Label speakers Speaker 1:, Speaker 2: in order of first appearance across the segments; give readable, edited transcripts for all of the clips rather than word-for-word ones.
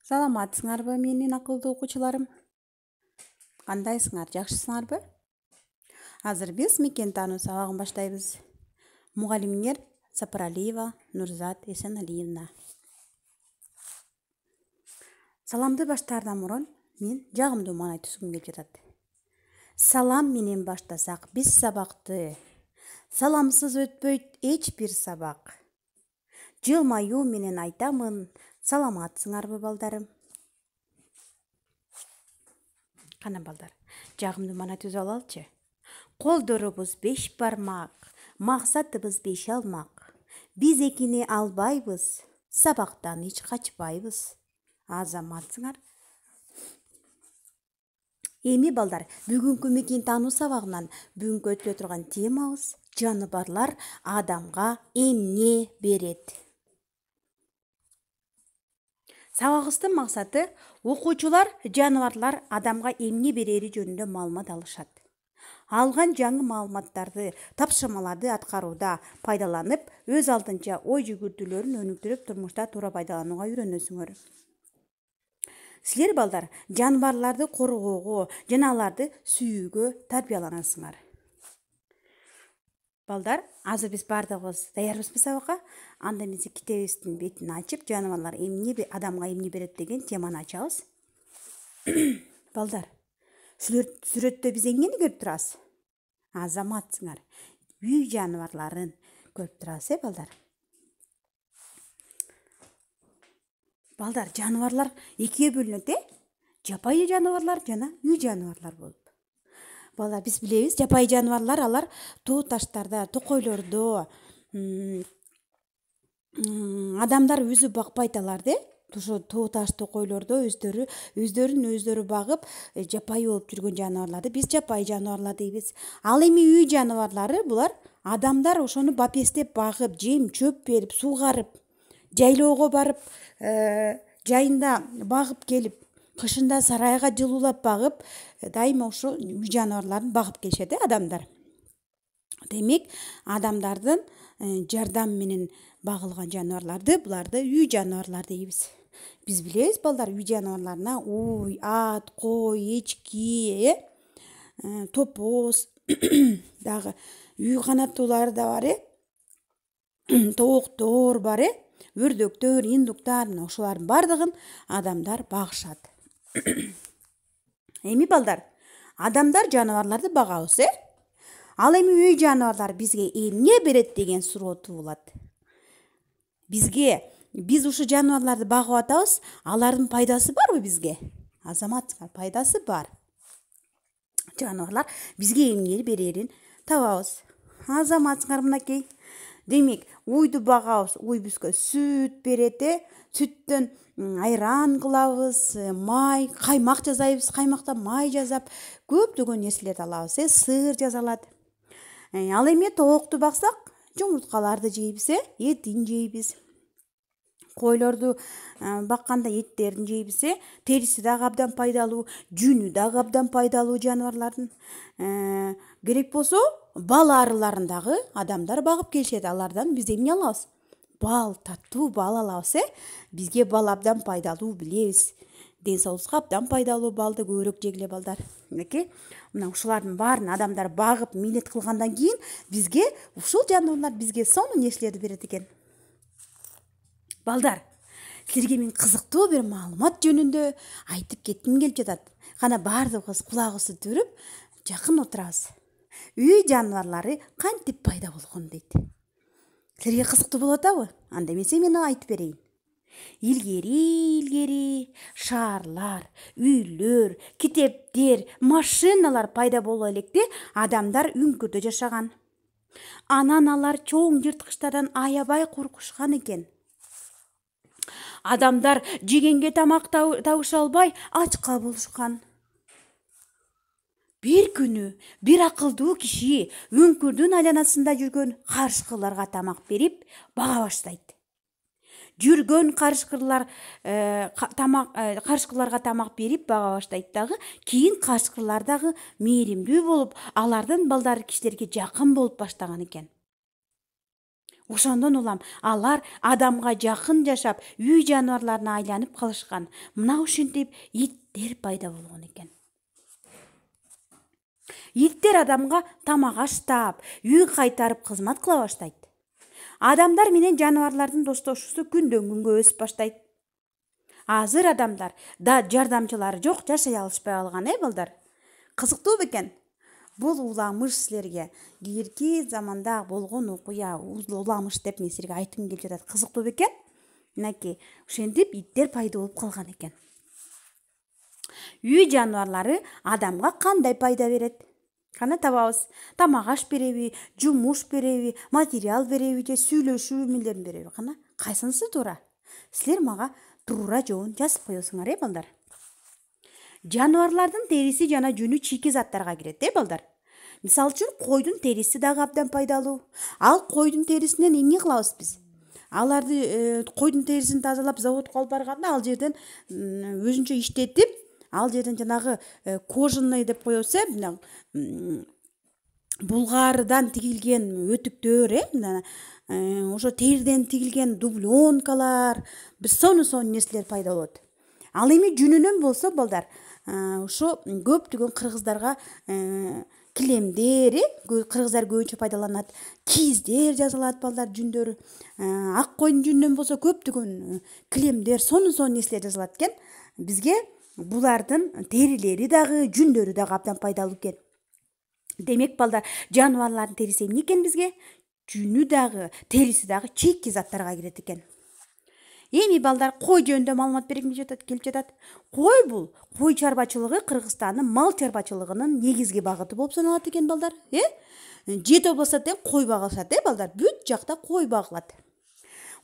Speaker 1: Саламатсыңарбы менин акылдуу окуучуларым? Кандайсыңар, жакшысыңарбы? Азыр биз мекен таануу сабагын баштайбыз. Мугалимиңер Сапаралиева Нурзат Эсеналиевна. Саламды баштаардан мурун мен жагымдуу маана түзгүм келип жатат. Салам менен баштасак биз сабакты. Саламсыз өтпөйт эч бир сабак. Жылмаюу менен айтамын, саламатсыңарбы балдарым? Кана балдар, жагымдуу маана түзүп алалычы. Колдорубуз 5 бармак, максатыбыз 5 алмак. Биз экини албайбыз, сабактан эч качпайбыз. Азаматсыңар? Эми балдар, бүгүнкү мекен таануу сабагынан бүгүнкү өтүлө турган темабыз жаныбарлар адамга эмне берет. Сабагыбыздын максаты окуучулар жаныбарлар адамга эмне берери жөнүндө маалымат алышат. Алган жаңы маалыматтарды, тапшырмаларды аткарууда пайдаланып, өз алдынча ой жүгүртүүлөрүн өнүктүрүп, турмушта туура пайдаланууга үйрөнөсүңөр. Силер балдар жаныбарларды коргоого жана аларды сүйүүгө тарбияланасыңар. Балдар, азыр биз баардыгыбыз даярбызбы сабакка? Анда эмесе китебибиздин бетин ачып, жаныбарлар адамга эмне берет деген теманы ачабыз. Балдар, сүрөттө биз эмнени көрүп турабыз? Азаматсыңар. Үй жаныбарларын көрүп турабыз, балдар? Балдар, жаныбарлар экиге бөлүнөт, жапайы жаныбарлар жана үй жаныбарлар болуп. Балдар, биз билебиз, жапайы жаныбарлар алар тоо таштарда, токойлордо, адамдар өзү бакпайт аларды, ошо тоо таш токойлордо өздөрүн багып, жапайы болуп жүргөн жаныбарларды биз жапайы жаныбарлар дейбиз. Ал эми үй жаныбарлары булар адамдар ошону бапестеп багып, жем чөп берип, суугарып, жайлоого барып, жайында багып келип, кышында сарайга жылуулап багып, дайыма ошо үй жаныбарларын багып келишет, адамдар. Демек, адамдардын жардам менен багылган жаныбарларды буларды үй жаныбарлар дейбиз. Биз билебиз, балдар, үй жаныбарларына уй, ат, кой, эчки, топоз, дагы үй канаттуулары да бар, тооктор бар, өрдөктөр, индуктар, ошолордун баардыгын адамдар багышат. Эми балдар, адамдар жаныбарларды багабыз, Ал эми үй жаныбарлар бизге эмне берет деген суроо туулат. Биз ушу жаныбарларды багып атабыз, алардын пайдасы барбы бизге? Азаматсыңар, пайдасы бар. Жаныбарлар бизге эмне берерин табабыз. Азаматсыңар, мынакей. Демек, уйду багабыз, уй бизге сүт берет, сүттөн айран кылабыз, май, каймак жасайбыз, каймактан май жасап, көптөгөн нерселерди алабыз, сыр жасалат. Ал эми тоокту баксак, жумурткаларды жейбиз, этин жейбиз. Койлорду бакканда эттерин жейбиз, териси дагы абдан пайдалуу, жүнү дагы абдан пайдалуу жаныбарлардын. Керек болсо, бал арыларын дагы адамдар багып келишет. Алардан биз эмне алабыз? Бал, таттуу бал алабыз, Бизге бал абдан пайдалуу, билебиз. Ден соолугубузга абдан пайдалуу балды көбүрөөк жегиле, балдар. Мынакей, мына ушулардын баарын адамдар багып, мээнет кылгандан кийин бизге ушул жаныбарлар бизге сонун нерселерди берет экен. Балдар, силерге мен кызыктуу бир маалымат жөнүндө айтып кетким келип жатат. Кана баардыгыбыз кулагыбызды түрүп, жакын отурабыз. Үй жаныбарлары кантип пайда болгон дейт. Силерге кызыктуу болуп атабы? Анда эмесе мен айтып берейин. Илгери шаарлар, үйлөр, китептер, машиналар пайда боло электе адамдар үңкүрдө жашаган. Анан алар чоң жырткычтардан аябай коркушкан экен. Адамдар жегенге тамак табыша албай ачка болушкан. Бир күнү бир акылдуу киши үңкүрдүн айланасында жүргөн карышкырларга тамак берип бага баштайт. Жүргөн карышкырларга тамак берип бага баштайт дагы, кийин карышкырлар дагы мээримдүү болуп, алардын балдары кишилерге жакын болуп баштаган экен. Ошондон улам алар адамга жакын жашап, үй жаныбарларына айланып калышкан. Мына ушинтип иттер пайда болгон экен. Иттер адамга тамак аштап, үй кайтарып кызмат кыла баштайт. Адамдар менен жаныбарлардын достошуусу күндөн күнгө өсүп баштайт. Азыр адамдар да жардамчылары жок, жашай алышпай калган, балдар. Кызыктуу бекен? Бул уламыш силерге кийинки заманда болгон окуя, уламыш деп мен силерге айткым келип жатат. Кызыктуу бекен? Мынакей, ошентип иттер пайда болуп калган экен. Үй жаныбарлары адамга кандай пайда берет? Кана табабыз. Тамак аш береби, жумуш береби, материал береби же сүйлөшүү эмелерин береби? Кана кайсынысы туура? Силер мага туура жообун жазып коесуңар, балдар. Жаныбарлардын териси жана жүнү чийки заттарга кирет, балдар. Мисалы үчүн койдун териси дагы абдан пайдалуу. Ал койдун терисинен эмне кылабыз биз? Аларды койдун терисин тазалап заводко алып барганда ал жерден өзүнчө иштетип, ал жерден жанагы кожаный деп коебуз, булгардан тигилген өтүктөр, ошо териден тигилген дубленкалар, бир сонун нерселер пайда болот. Ал эми жүнүнөн болсо, балдар, ошо көптөгөн кыргыздарга килемдер, кыргыздар көбүнчө пайдаланат, кийиздер жасалат, балдар, жүндөр. Ак койдун жүнүнөн болсо көптөгөн килемдер, сонун нерселер жасалат экен. Бизге булардын терилери дагы, жүндөрү дагы абдан пайдалуу экен. Демек, балдар, жаныбарлардын териси эмне экен бизге? Жүнү дагы, териси дагы чийки заттарга кирет экен. Эми, балдар, кой жөнүндө маалымат бергим келип жатат. Кой бул кой чарбачылыгы Кыргызстандын мал чарбачылыгынын негизги багыты болуп саналат экен, балдар. 7 областта тең кой багышат, балдар. Бүт жакта кой багылат.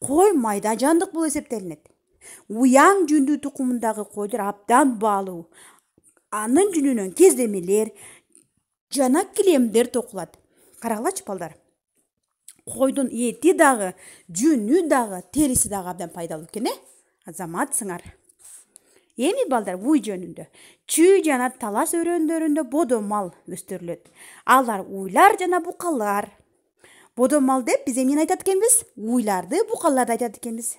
Speaker 1: Кой майда жандык болуп эсептелинет. Уяң жүндүү тукумундагы койлор абдан баалуу. Анын жүнүнөн кездемелер жана килемдер токулат. Карагылачы, балдар. Койдун эти дагы, жүнү дагы, териси дагы абдан пайдалуу экен, азаматсыңар. Эми, балдар, уй жөнүндө. Чүй жана талас өрөөндөрүндө бодо мал өстүрүлөт. Алар уйлар жана букалар. Бодо мал деп биз эмнени айтат экенбиз? Уйларды, букаларды айтат экенбиз.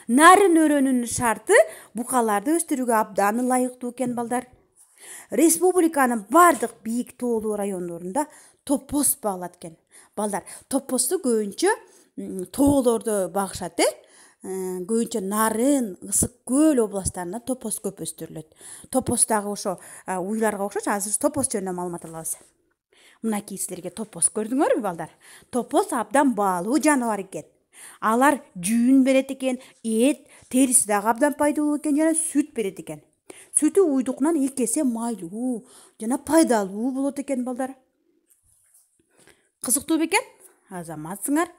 Speaker 1: Нарын өрөөнүнүн шарты букаларды өстүрүүгө абдан ылайыктуу экен, балдар. Республиканын бардык бийик тоолуу райондорунда топоз багылат экен. Балдар, топозду көбүнчө тоолордо багышат, көбүнчө Нарын, Ысык көл областтарында топоз көп өстүрүлөт. Топоз дагы ошо уйларга окшош. Азыр топоз жөнүндө маалымат алабыз. Мынакей силерге топоз көрдүңөрбү, балдар? Топоз абдан баалуу жаныбар экен. Алар жүн берет экен, эт, териси дагы абдан пайдалуу экен жана сүт берет экен. Сүтү уйдукунан 2 эсе майлуу жана пайдалуу болот экен, балдар. Кызыктуу бекен? Азаматсыңар.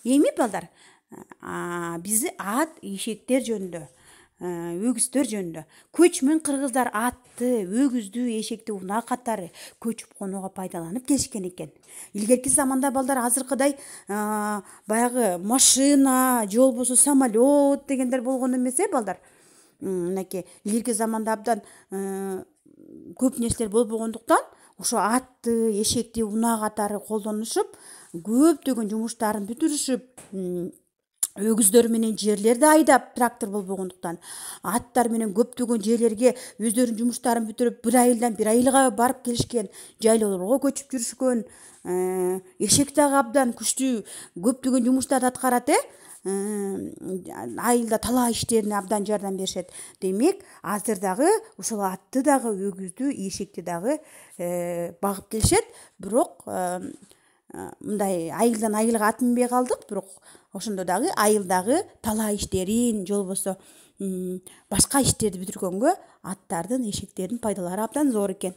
Speaker 1: Эми, балдар, биз ат, эшектер жөнүндө, өгүздөр жөнүндө. Көчмөн кыргыздар атты, өгүздү, эшекти унаа катары көчүп конууга пайдаланып келишкен экен. Илгерки заманда, балдар, азыркыдай баягы машина же болбосо самолет дегендер болгон эмес, балдар. Мынакей илгерки заманда абдан көп нерселер болбогондуктан ошо атты, эшекти унаа катары колдонушуп, көптөгөн жумуштарын бүтүрүшүп, өгүздөр менен жерлерди айдап, трактор болбогондуктан аттар менен көптөгөн жерлерге өздөрүнүн жумуштарын бүтүрүп, бир айылдан бир айылга барып келишкен, жайлоолорго көчүп жүрүшкөн. Эшек дагы абдан күчтүү көптөгөн жумуштарды аткарат, айылда талаа иштерине абдан жардам беришет. Демек, азыр дагы ошол атты дагы, өгүздү, эшекти дагы багып келишет. Бирок мындай айылдан айылга ат минбей калдык, бирок ошондо дагы айылдагы талаа иштерин, же болбосо башка иштерди бүтүргөнгө аттардын, эшектердин пайдалары абдан зор экен.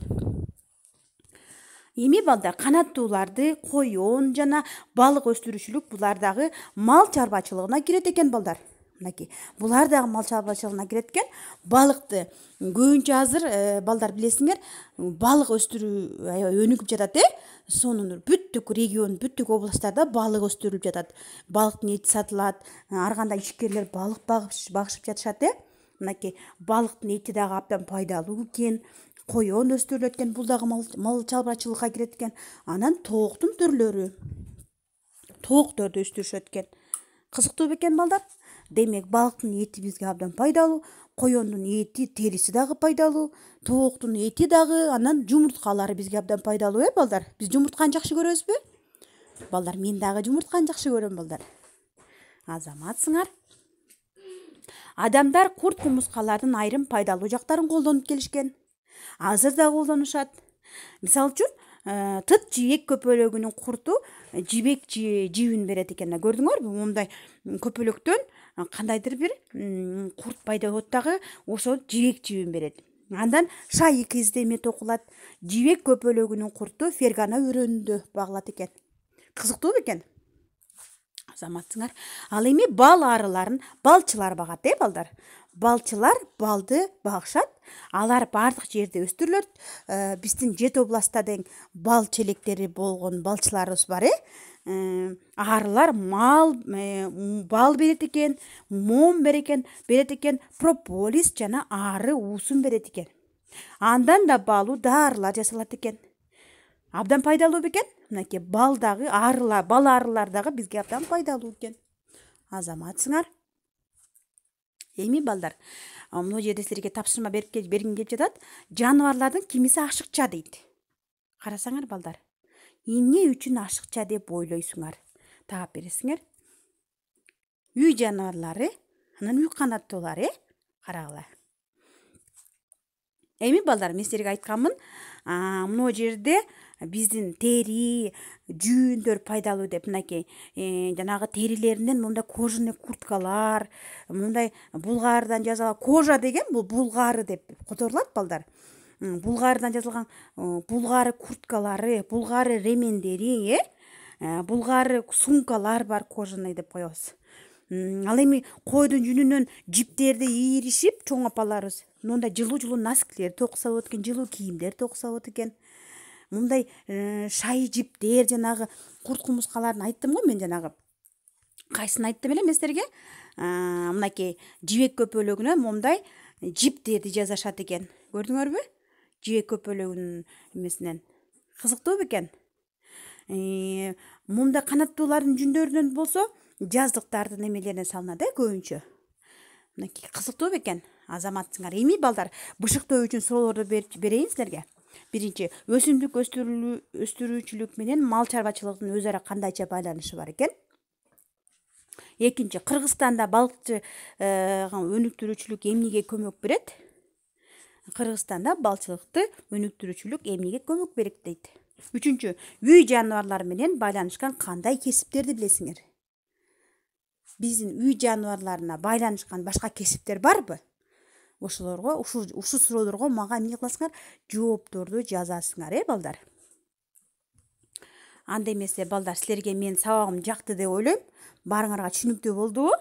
Speaker 1: Эми, балдар, канаттууларды, коён жана балык өстүрүүчүлүк булар дагы мал чарбачылыгына кирет экен, балдар. Мынакей, булар дагы мал чарбачылыгына кирет экен. Балыкты көбүнчө азыр, балдар, билесиңер, балык өстүрүү өнүгүп жатат, сонун бүттүк регион, бүттүк областтарда балык өстүрүлүп жатат. Балыктын эти сатылат, ар кандай ишкерлер балык багышып жатышат, Мынакей, балыктын эти дагы абдан пайдалуу экен. Коён өстүрүлөт экен, бул дагы мал чарбачылыкка кирет экен. Анан тооктун түрлөрү. тоокторду өстүрүшөт экен. Кызыктуу бекен балдар. Демек балыктын эти бизге абдан пайдалуу, коёндун эти териси дагы пайдалуу, тооктун эти дагы, анан жумурткалары бизге абдан пайдалуу балдар. Биз жумуртканы жакшы көрөбүзбү? Балдар, мен дагы жумуртканы жакшы көрөм балдар. Азаматсыңар. Адамдар курт кумурскалардын айрым пайдалуу жактарын колдонуп келишкен. Азыр да колдонушат. Мисалы үчүн, тыт жибек көпөлөгүнүн курту жибек жибин берет экен. Көрдүңөрбү? Момундай көпөлөктөн кандайдыр бир курт пайда болот дагы, ошол жибек жибин берет. Андан шай кезде эме токулат. Жибек көпөлөгүнүн курту фергана өрөөнүндө багылат экен. Кызыктуу бекен? Азаматсыңар. Ал эми бал арыларын балчылар багат, балдар. Балчылар балды багышат. Алар бардык жерде өстүрүлөт. Биздин 7 областта дең бал челектери болгон балчыларыбыз бар, Арылар бал берет экен, мом берет экен, прополис жана ары уусун берет экен. Андан да балуу дарылар жасалат экен. Абдан пайдалуу бекен? Мынакей бал дагы бал арылар дагы бизге абдан пайдалуу экен. Азаматсыңар. Эми балдар, мына жерде силерге тапшырма бергим келип жатат. Жаныбарлардын кимиси ашыкча дейт. Карасаңар балдар. Эмне үчүн ашыкча деп ойлойсуңар? Таап бересиңер. Үй жаныбарлары, анан үй канаттуулар, карагыла. Эми балдар, мен силерге айтканмын, мына жерде биздин тери, жүүндөр пайдалуу деп, мынакей жанагы терилеринен мындай кожаный курткалар, мындай булгардан жасалган, кожа деген бул булгары деп которулат балдар. Булгардан жасалган булгары курткалары, булгары ремендери, булгары сумкалар бар, кожаный деп коебуз. Ал эми койдун жүнүнөн жиптерди ийришип, чоң апаларыбыз мындай жылуу носкилер токуса болот экен, жылуу кийимдер токуса болот экен. Мындай шай жиптер, жанагы курт кумурскаларын айттым го мен, жанагы кайсын айттым эле мен силерге? Мынакей жибек көпөлөгүнө момундай жиптерди жасашат экен. Көрдүңөрбү? Жибек көпөлөгүнүн эмесинен. Кызыктуу бекен? Момундай канаттуулардын жүндөрүнөн болсо жаздыктардын эмелерине салынат, көбүнчө. Мынакей кызыктуу бекен? Азаматсыңар. Эми балдар, бышыктоо үчүн суроолорду берейин силерге. Биринчи, өсүмдүк өстүрүүчүлүк менен мал чарбачылыгынын өз ара кандайча байланышы бар экен? Экинчи, Кыргызстанда балыкчы өнүктүрүүчүлүк эмнеге көмөк берет? Кыргызстанда балчылыкты өнүктүрүүчүлүк эмнеге көмөк берет дейт. Үчүнчү, үй жаныбарлары менен байланышкан кандай кесиптерди билесиңер? Биздин үй жаныбарларына байланышкан башка кесиптер барбы? Ошолорго, ушул суроолорго мага эмне кыласыңар? Жоопторду жазасыңар, балдар. Анда эмесе балдар, силерге мен сабагым жакты деп ойлойм. Баарыңарга түшүнүктүү болдубу?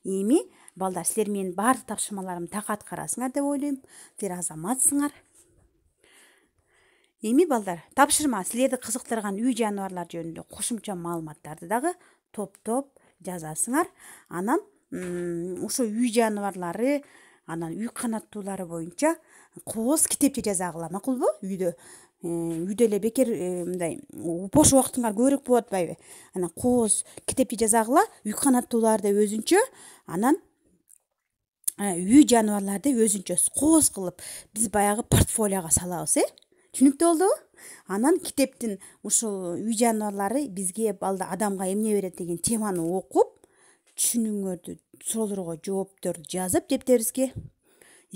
Speaker 1: Эми балдар, силер менин баардык тапшырмаларымды так аткарасыңар деп ойлойм. Силер азаматсыңар. Эми балдар, тапшырма силерди кызыктырган үй жаныбарлар жөнүндө кошумча маалыматтарды дагы топтоп жазасыңар. Анан ошо үй жаныбарлары, анан үй канаттуулары боюнча кооз китепче жазагыла, макулбу? Үйдө эле бекер мындай бош убактыңар көбүрөөк болуп атпайбы? Анан кооз китепче жазагыла, үй канаттууларды өзүнчө, анан үй жаныбарларды өзүнчө кооз кылып биз баягы портфолиого салабыз, Түшүнүктүү болдубу? Анан китептин ушул үй жаныбарлары бизге адамга эмне берет деген теманы окуп, түшүнүгүңөрдү суроолорго жоопторду жазып дептерибизге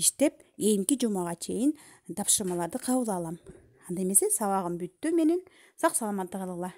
Speaker 1: иштеп, эмки жумага чейин тапшырмаларды кабыл алам. Анда эмесе сабагым бүттү менин. Сак саламатта калгыла.